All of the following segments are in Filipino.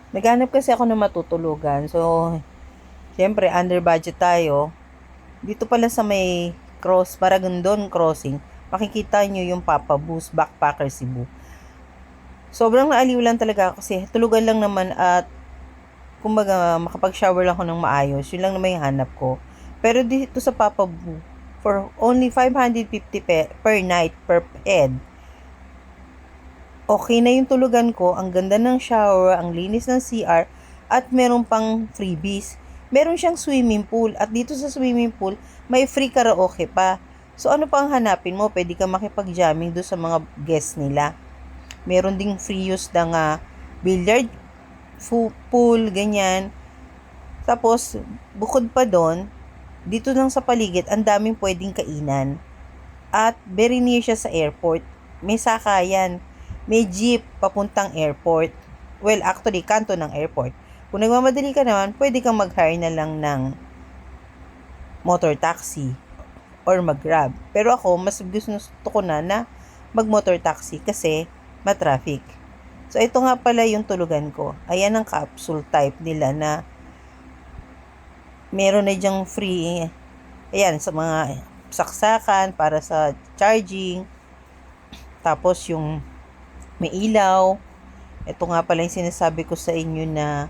Naghanap kasi ako ng matutulugan. So, syempre, under budget tayo. Dito pala sa may Maragondon Crossing, makikita nyo yung Papa Boost Backpacker Cebu. Sobrang naaliw lang talaga ako kasi tulugan lang naman at kumbaga makapag-shower lang ako ng maayos. Yun lang naman yung hanap ko. Pero dito sa Papa Boo, for only 550 per night per head, okay na yung tulugan ko, ang ganda ng shower, ang linis ng CR, at meron pang freebies. Meron siyang swimming pool, at dito sa swimming pool, may free karaoke pa. So, ano pang hanapin mo? Pwede ka makipag-jamming doon sa mga guests nila. Meron ding free use ng billiard, pool, ganyan. Tapos, bukod pa doon, dito lang sa paligid, ang daming pwedeng kainan. At very near siya sa airport. May sakayan. May jeep papuntang airport. Well, actually, kanto ng airport. Kung nagmamadali ka naman, pwede kang mag-hire na lang ng motor taxi or mag-grab. Pero ako, mas gusto ko na mag-motor taxi kasi matraffic. So, ito nga pala yung tulugan ko. Ayan ang capsule type nila na meron na dyang free. Ayan, sa mga saksakan para sa charging. Tapos yung may ilaw. Ito nga pala yung sinasabi ko sa inyo na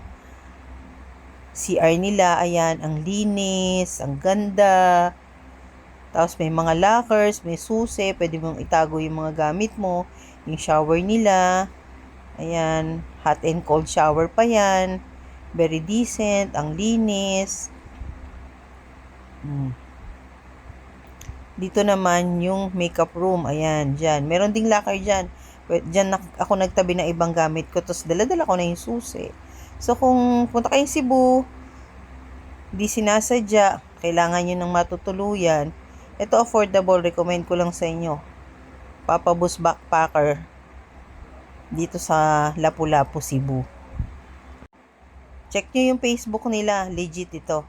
CR nila. Ayan, ang linis, ang ganda. Tapos may mga lockers, may susi. Pwede mong itago yung mga gamit mo. Yung shower nila. Ayan, hot and cold shower pa yan. Very decent, ang linis. Dito naman yung makeup room. Ayan, dyan. Meron ding locker dyan. Dyan ako nagtabi ng ibang gamit ko. Tapos dala-dala ko na yung susi. So, kung punta kayong Cebu, di sinasadya, kailangan nyo ng matutuluyan, ito affordable, recommend ko lang sa inyo. Papa Bus Backpacker dito sa Lapu-Lapu, Cebu. Check nyo yung Facebook nila, legit ito.